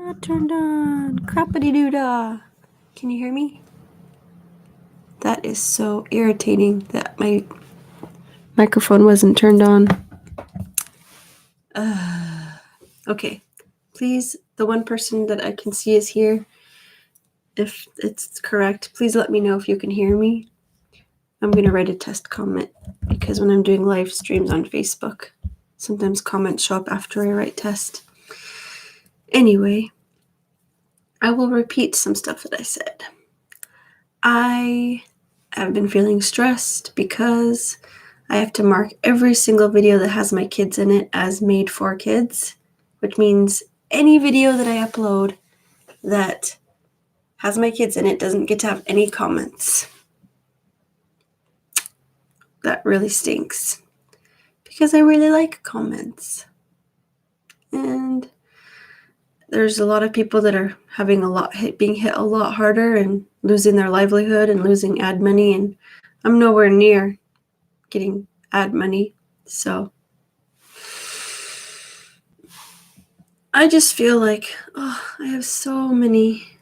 Not turned on. Crappity-doo-dah. Can you hear me? That is so irritating that my microphone wasn't turned on. Okay. Please, the one person that I can see is here. If it's correct, please let me know if you can hear me. I'm going to write a test comment because when I'm doing live streams on Facebook, sometimes comments show up after I write test. Anyway, I will repeat some stuff that I said. I have been feeling stressed because I have to mark every single video that has my kids in it as made for kids, which means any video that I upload that has my kids in it doesn't get to have any comments. That really stinks because I really like comments. And there's a lot of people that are having being hit a lot harder and losing their livelihood and losing ad money, and I'm nowhere near getting ad money. So I just feel like, I have so many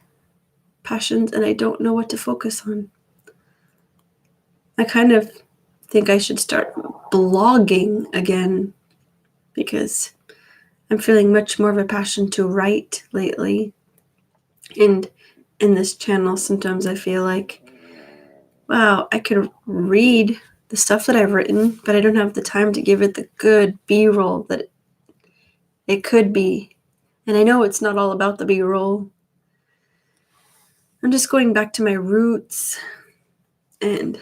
passions and I don't know what to focus on. I kind of think I should start blogging again because I'm feeling much more of a passion to write lately. And in this channel, sometimes I feel like, wow, I could read the stuff that I've written, but I don't have the time to give it the good B-roll that it could be. And I know it's not all about the B-roll. I'm just going back to my roots. And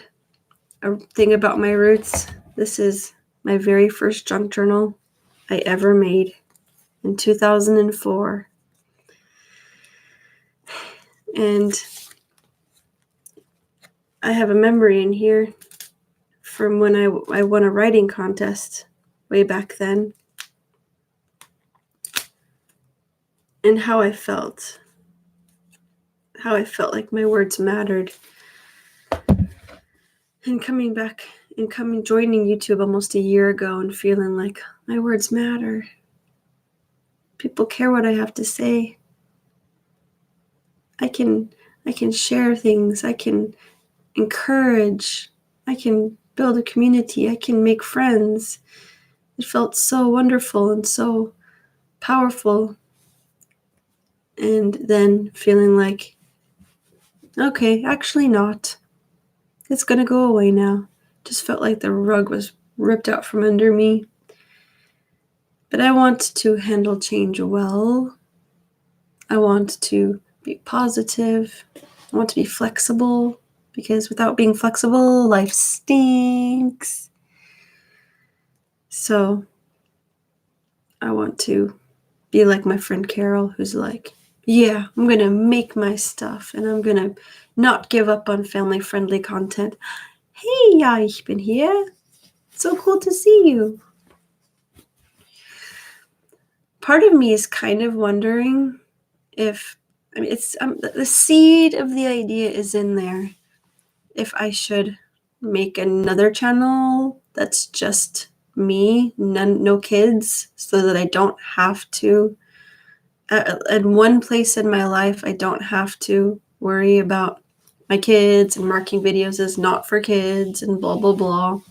a thing about my roots, this is my very first junk journal I ever made in 2004. And I have a memory in here from when I won a writing contest way back then. And how I felt like my words mattered. And joining YouTube almost a year ago and feeling like my words matter. People care what I have to say. I can share things. I can encourage. I can build a community. I can make friends. It felt so wonderful and so powerful. And then feeling like, okay, actually not. It's going to go away now. Just felt like the rug was ripped out from under me. But I want to handle change well. I want to be positive. I want to be flexible because without being flexible, life stinks. So I want to be like my friend Carol, who's like, yeah, I'm going to make my stuff and I'm going to not give up on family-friendly content. Hey, ja, ich bin hier. So cool to see you. Part of me is kind of wondering if, it's the seed of the idea is in there. If I should make another channel that's just me, no kids, so that I don't have to, at one place in my life, I don't have to worry about my kids and marking videos as not for kids and blah, blah, blah.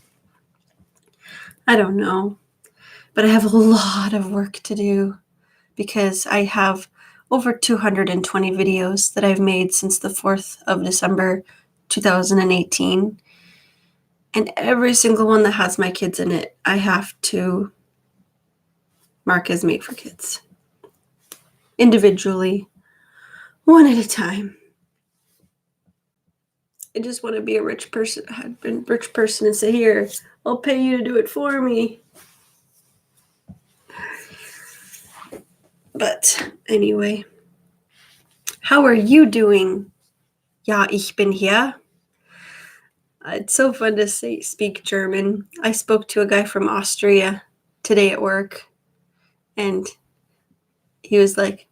I don't know. But I have a lot of work to do because I have over 220 videos that I've made since the 4th of December, 2018. And every single one that has my kids in it, I have to mark as made for kids. Individually, one at a time. I just want to be a rich person and say, here, I'll pay you to do it for me. But anyway, how are you doing? Ja, ich bin hier. It's so fun to speak German. I spoke to a guy from Austria today at work, and he was like,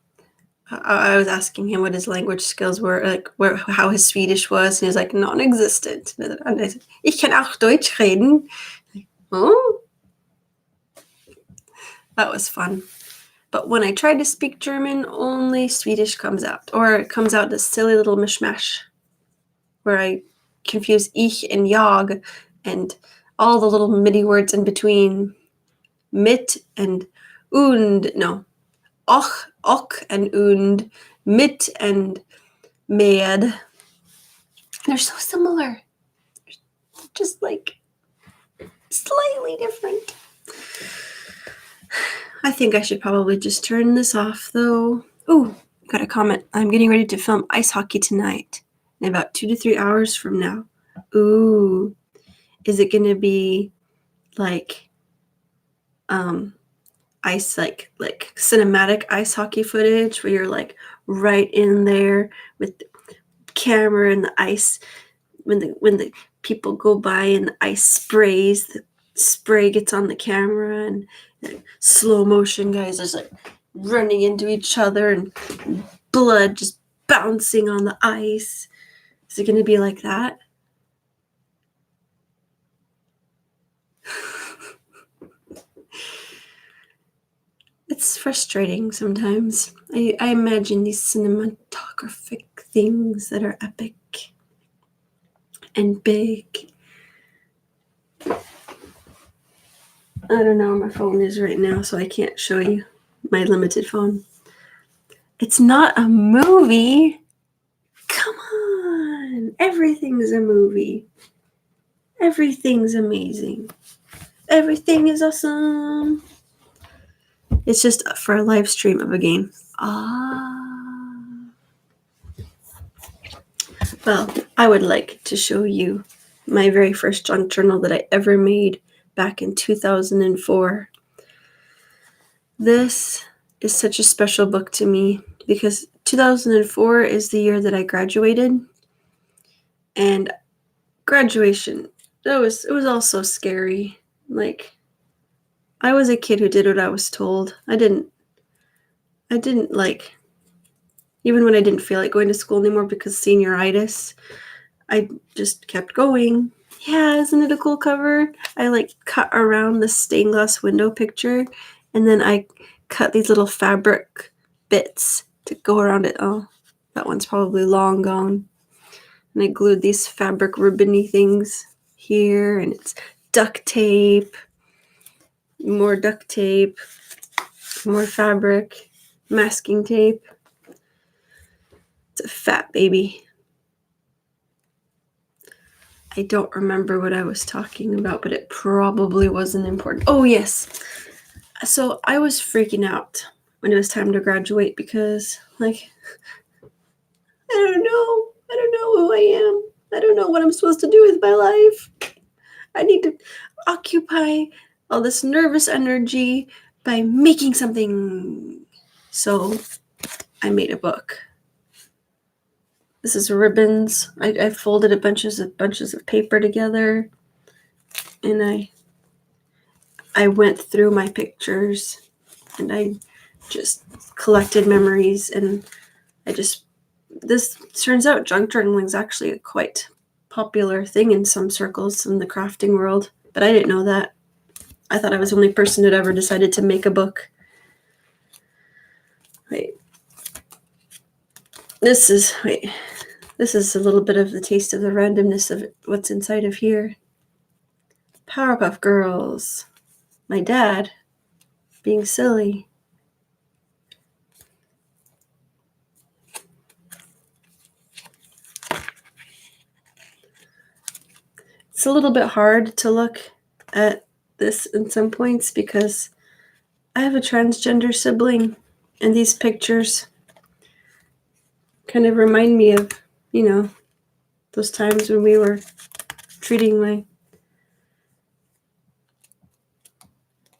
I was asking him what his language skills were, like how his Swedish was, and he was like, non-existent. And I said, ich kann auch Deutsch reden. Like, oh, that was fun. But when I try to speak German, only Swedish comes out. Or it comes out this silly little mishmash where I confuse ich and jag and all the little MIDI words in between. Mit and und. No. Och and und. Mit and med. They're so similar. Just like slightly different. I think I should probably just turn this off, though. Ooh, got a comment. I'm getting ready to film ice hockey tonight in about 2 to 3 hours from now. Ooh, is it going to be like ice, like cinematic ice hockey footage where you're like right in there with the camera and the ice when the people go by and the ice sprays, the spray gets on the camera and slow motion guys are like running into each other and blood just bouncing on the ice. Is it going to be like that? It's frustrating sometimes. I imagine these cinematographic things that are epic and big. I don't know where my phone is right now, so I can't show you my limited phone. It's not a movie. Come on. Everything's a movie. Everything's amazing. Everything is awesome. It's just for a live stream of a game. Well, I would like to show you my very first junk journal that I ever made back in 2004. This is such a special book to me because 2004 is the year that I graduated. And graduation, it was all so scary. Like, I was a kid who did what I was told. I didn't like, even when I didn't feel like going to school anymore because senioritis, I just kept going. Yeah, isn't it a cool cover? I like cut around the stained glass window picture, and then I cut these little fabric bits to go around it. Oh, that one's probably long gone. And I glued these fabric ribbony things here, and it's duct tape, more duct tape, more fabric, masking tape. It's a fat baby. I don't remember what I was talking about, but it probably wasn't important. Oh, yes. So I was freaking out when it was time to graduate because, like, I don't know. I don't know who I am. I don't know what I'm supposed to do with my life. I need to occupy all this nervous energy by making something. So I made a book. This is ribbons. I folded bunches of paper together, and I went through my pictures, and I just collected memories, and this turns out junk journaling is actually a quite popular thing in some circles in the crafting world, but I didn't know that. I thought I was the only person who'd ever decided to make a book. This is a little bit of the taste of the randomness of what's inside of here. Powerpuff Girls. My dad being silly. It's a little bit hard to look at this in some points because I have a transgender sibling, and these pictures kind of remind me of, those times when we were treating my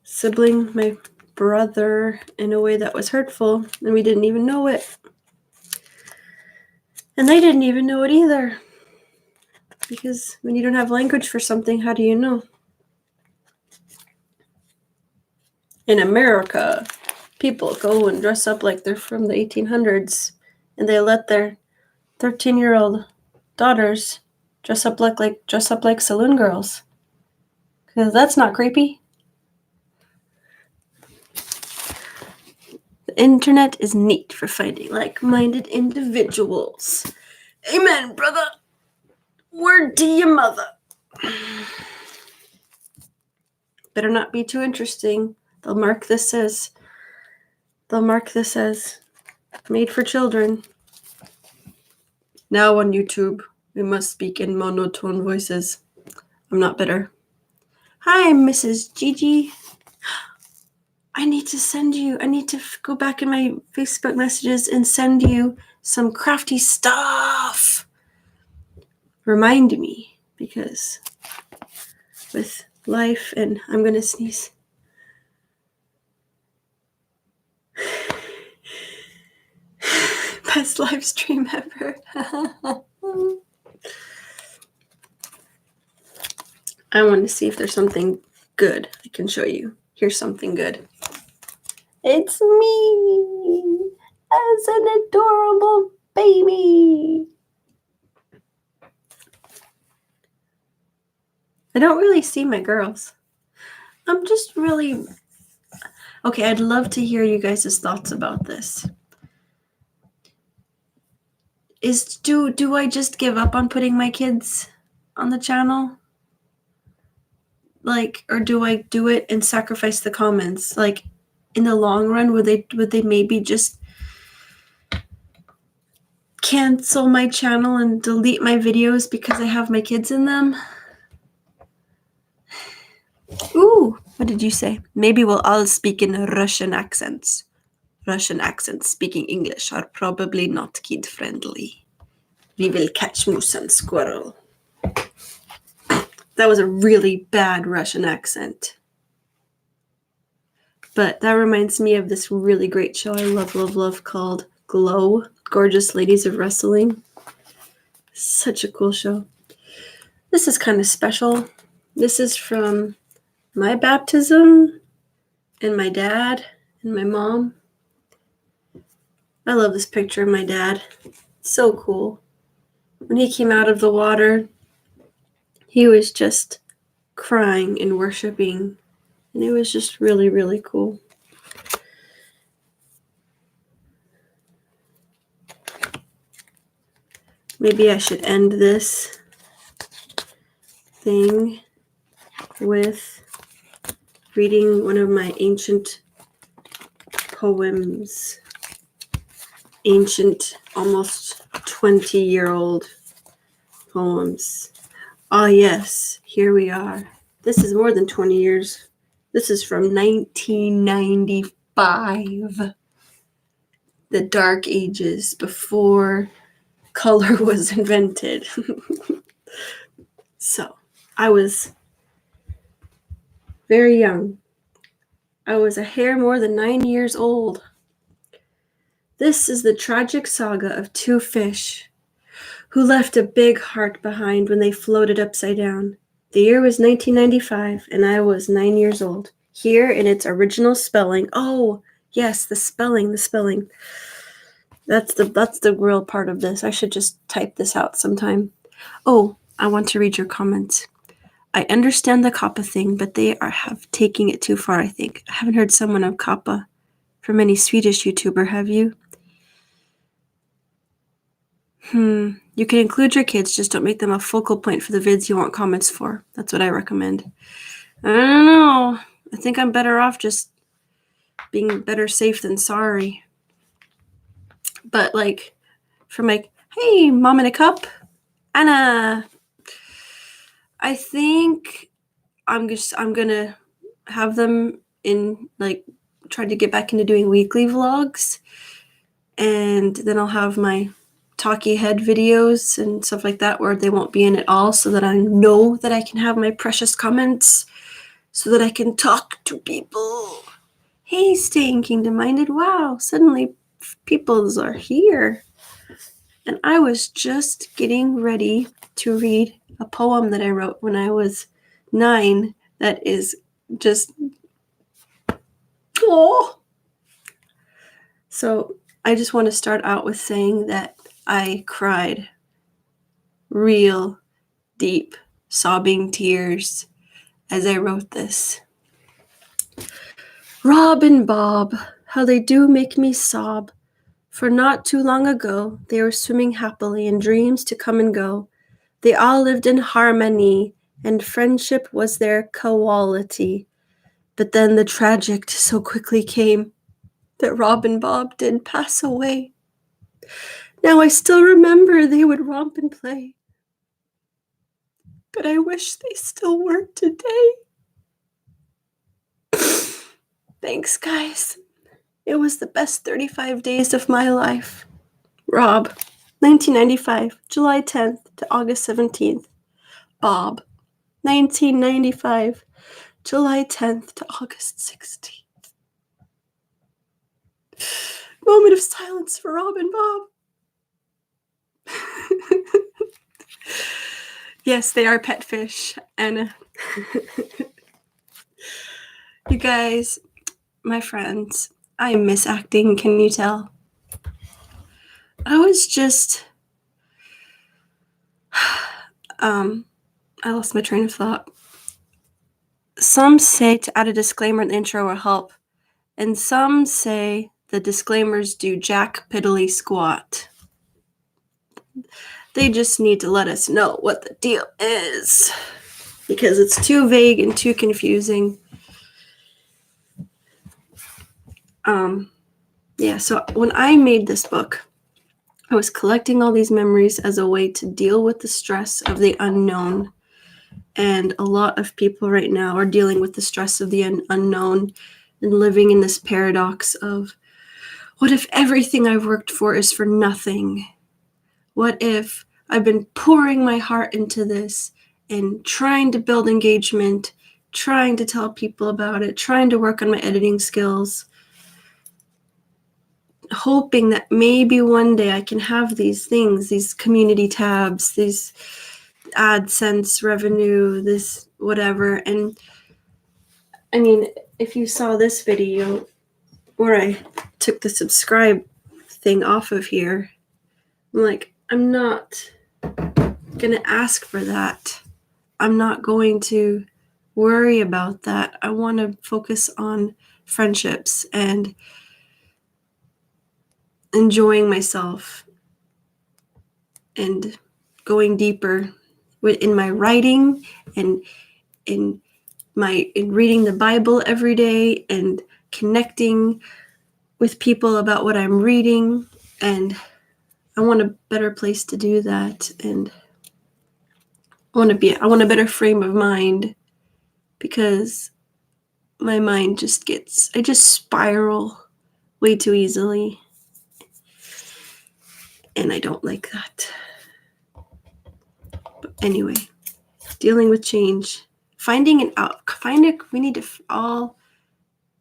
sibling, my brother, in a way that was hurtful, and we didn't even know it. And they didn't even know it either. Because when you don't have language for something, how do you know? In America, people go and dress up like they're from the 1800s, and they let their 13-year-old daughters dress up like saloon girls. Because that's not creepy. internet is neat for finding like-minded individuals. Amen, brother. Word to your mother. Better not be too interesting. They'll mark this as made for children. Now on YouTube, we must speak in monotone voices. I'm not bitter. Hi, Mrs. Gigi. I need to go back in my Facebook messages and send you some crafty stuff. Remind me, because with life, and I'm going to sneeze. Best live stream ever. I want to see if there's something good I can show you. Here's something good. It's me as an adorable baby. I don't really see my girls. I'm just really... Okay, I'd love to hear you guys' thoughts about this. Do I just give up on putting my kids on the channel? Like, or do I do it and sacrifice the comments? Like, in the long run, would they maybe just cancel my channel and delete my videos because I have my kids in them? Ooh, what did you say? Maybe we'll all speak in Russian accents. Russian accents speaking English are probably not kid-friendly. We will catch moose and squirrel. That was a really bad Russian accent. But that reminds me of this really great show I love called Glow, Gorgeous Ladies of Wrestling. Such a cool show. This is kind of special. This is from my baptism and my dad and my mom. I love this picture of my dad. So cool. When he came out of the water, he was just crying and worshiping. And it was just really, really cool. Maybe I should end this thing with reading one of my ancient poems. Ancient, almost 20-year-old poems. Ah, yes, here we are. This is more than 20 years. This is from 1995. The Dark Ages, before color was invented. So, I was very young. I was a hair more than 9 years old. This is the tragic saga of two fish who left a big heart behind when they floated upside down. The year was 1995, and I was 9 years old. Here in its original spelling. Oh, yes, the spelling. That's the real part of this. I should just type this out sometime. Oh, I want to read your comments. I understand the kappa thing, but they have taking it too far, I think. I haven't heard someone of kappa from any Swedish YouTuber, have you? You can include your kids, just don't make them a focal point for the vids you want comments for. That's what I recommend. I don't know. I think I'm better off just being better safe than sorry. But like, for my, hey, Mom in a Cup, Anna, I think I'm gonna have them in, like, try to get back into doing weekly vlogs, and then I'll have my talkie head videos and stuff like that where they won't be in at all, so that I know that I can have my precious comments, so that I can talk to people. Hey, staying kingdom-minded. Wow, suddenly peoples are here. And I was just getting ready to read a poem that I wrote when I was 9 that is just... Oh! So I just want to start out with saying that I cried real deep, sobbing tears as I wrote this. Rob and Bob how they do make me sob. For not too long ago, they were swimming happily in dreams to come and go. They all lived in harmony, and friendship was their quality. But then the tragic so quickly came that Rob and Bob did pass away. Now I still remember they would romp and play, but I wish they still were today. Thanks, guys. It was the best 35 days of my life. Rob, 1995, July 10th to August 17th. Bob, 1995, July 10th to August 16th. Moment of silence for Rob and Bob. Yes, they are pet fish, and you guys, my friends, I miss acting, can you tell? I was just, I lost my train of thought. Some say to add a disclaimer in the intro will help, and some say the disclaimers do jack piddly squat. They just need to let us know what the deal is, because it's too vague and too confusing. So when I made this book, I was collecting all these memories as a way to deal with the stress of the unknown. And a lot of people right now are dealing with the stress of the unknown and living in this paradox of, what if everything I've worked for is for nothing? What if I've been pouring my heart into this and trying to build engagement, trying to tell people about it, trying to work on my editing skills, hoping that maybe one day I can have these things, these community tabs, these AdSense revenue, this whatever. And I mean, if you saw this video where I took the subscribe thing off of here, I'm like, I'm not going to ask for that. I'm not going to worry about that. I want to focus on friendships and enjoying myself and going deeper in my writing and in reading the Bible every day and connecting with people about what I'm reading. And I want a better place to do that. And I want a better frame of mind, because my mind I just spiral way too easily. And I don't like that. But anyway, dealing with change, we need to all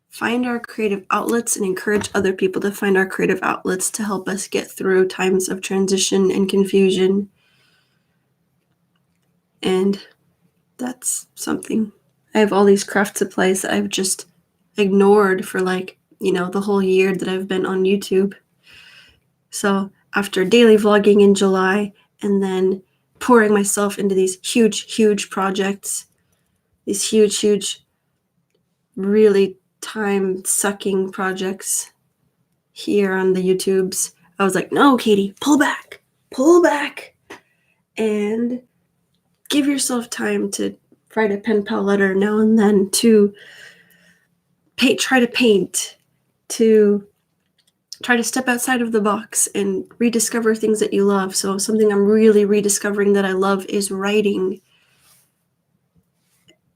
find our creative outlets and encourage other people to find our creative outlets to help us get through times of transition and confusion. And that's something. I have all these craft supplies that I've just ignored for the whole year that I've been on YouTube. So after daily vlogging in July and then pouring myself into these huge projects, these huge, really time-sucking projects here on the YouTubes, I was like, no, Katie, pull back, and give yourself time to write a pen pal letter now and then, to try to paint, to try to step outside of the box and rediscover things that you love. So something I'm really rediscovering that I love is writing.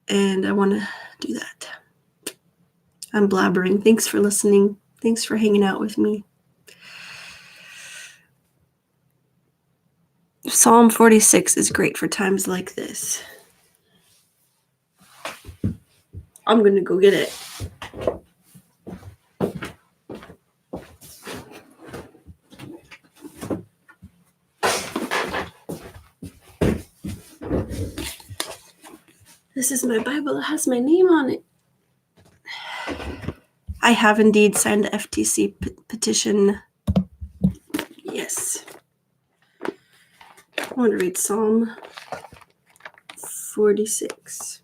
And I want to do that. I'm blabbering. Thanks for listening. Thanks for hanging out with me. Psalm 46 is great for times like this. I'm going to go get it. This is my Bible that has my name on it. I have indeed signed the FTC petition. Yes. I want to read Psalm 46.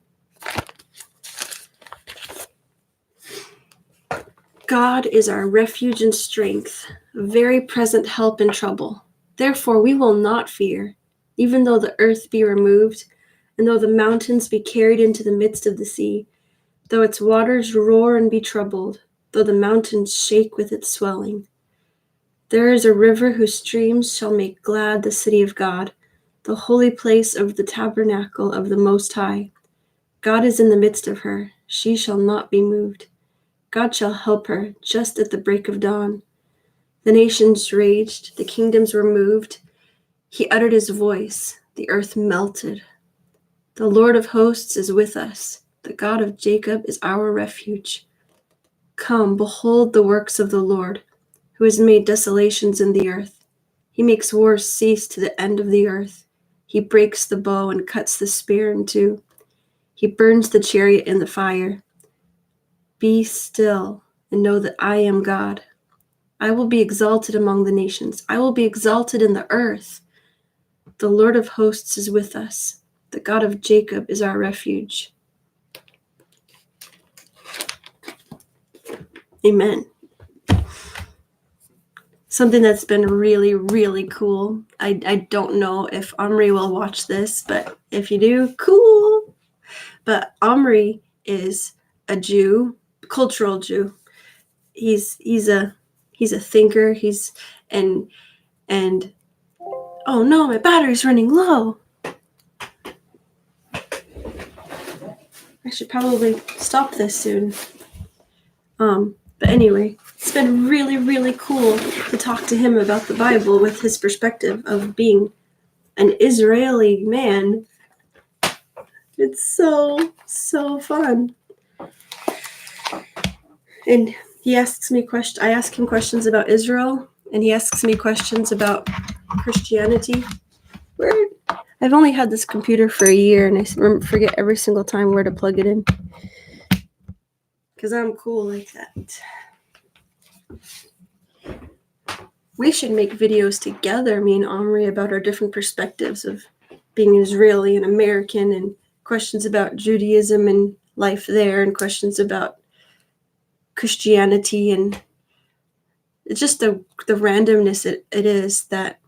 God is our refuge and strength, a very present help in trouble. Therefore we will not fear, even though the earth be removed, and though the mountains be carried into the midst of the sea, though its waters roar and be troubled, though the mountains shake with its swelling. There is a river whose streams shall make glad the city of God, the holy place of the tabernacle of the Most High. God is in the midst of her, she shall not be moved. God shall help her just at the break of dawn. The nations raged, the kingdoms were moved. He uttered his voice, the earth melted. The Lord of hosts is with us. The God of Jacob is our refuge. Come, behold the works of the Lord, who has made desolations in the earth. He makes wars cease to the end of the earth. He breaks the bow and cuts the spear in two. He burns the chariot in the fire. Be still and know that I am God. I will be exalted among the nations. I will be exalted in the earth. The Lord of hosts is with us. The God of Jacob is our refuge. Amen. Something that's been really, really cool. I don't know if Omri will watch this, but if you do, cool. But Omri is a Jew, cultural Jew. He's a thinker. And oh no, my battery's running low. I should probably stop this soon. But anyway, it's been really, really cool to talk to him about the Bible with his perspective of being an Israeli man. It's so, so fun. And he asks me questions. I ask him questions about Israel, and he asks me questions about Christianity. Weird. I've only had this computer for a year, and I forget every single time where to plug it in. Because I'm cool like that. We should make videos together, me and Omri, about our different perspectives of being Israeli and American, and questions about Judaism and life there, and questions about Christianity, and it's just the randomness it is that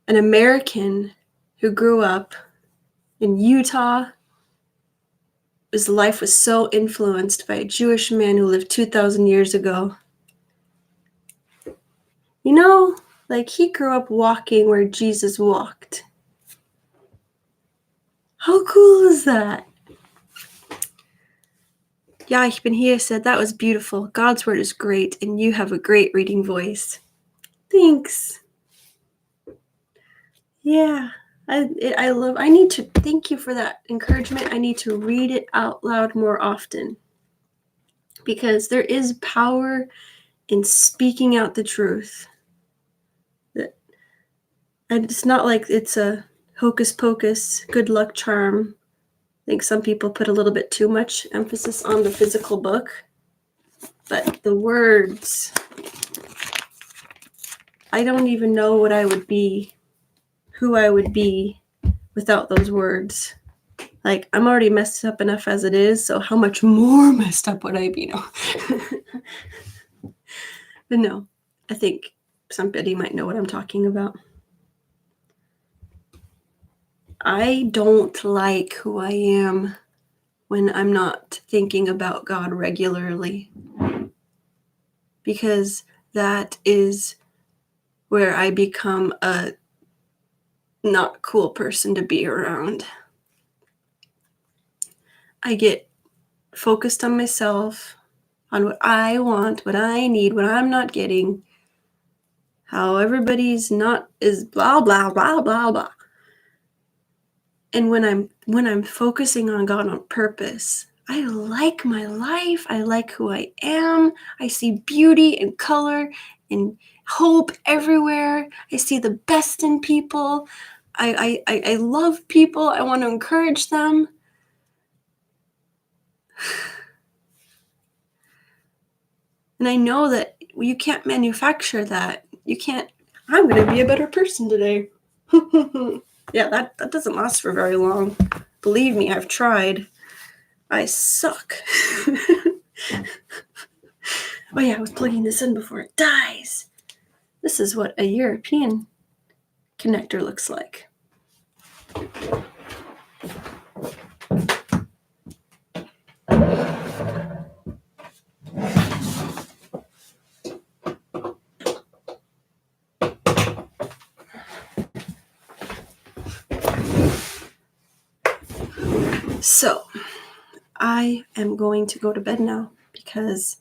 an American who grew up in Utah, his life was so influenced by a Jewish man who lived 2,000 years ago. You know, like he grew up walking where Jesus walked. How cool is that? Yeah, ich bin hier said that was beautiful. God's word is great, and you have a great reading voice. Thanks. Yeah, I need to thank you for that encouragement. I need to read it out loud more often, because there is power in speaking out the truth. And it's not like it's a hocus pocus, good luck charm. I think some people put a little bit too much emphasis on the physical book, but the words, I don't even know what I would be, who I would be without those words. Like, I'm already messed up enough as it is, so how much more messed up would I be? No. But no, I think somebody might know what I'm talking about. I don't like who I am when I'm not thinking about God regularly, because that is where I become a not cool person to be around. I get focused on myself, on what I want, what I need, what I'm not getting, how everybody's not is blah blah blah blah blah. And when I'm focusing on God on purpose, I like my life. I like who I am. I see beauty and color and hope everywhere. I see the best in people. I love people. I want to encourage them. And I know that you can't manufacture that. You can't, I'm going to be a better person today. Yeah, that doesn't last for very long. Believe me, I've tried. I suck. Oh yeah, I was plugging this in before it dies. This is what a European connector looks like. So, I am going to go to bed now because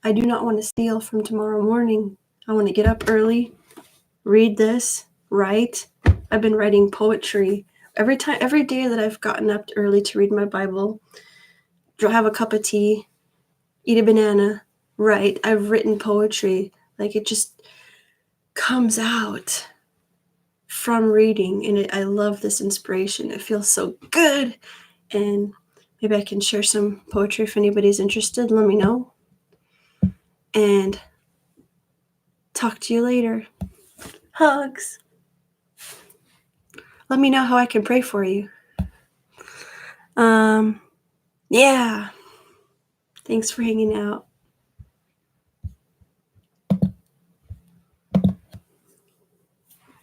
I do not want to steal from tomorrow morning. I want to get up early, read this, write. I've been writing poetry every day that I've gotten up early to read my Bible, have a cup of tea, eat a banana, write. I've written poetry. Like, it just comes out from reading, and I love this inspiration. It feels so good, and maybe I can share some poetry if anybody's interested. Let me know, and talk to you later. Hugs. Let me know how I can pray for you. Yeah. Thanks for hanging out.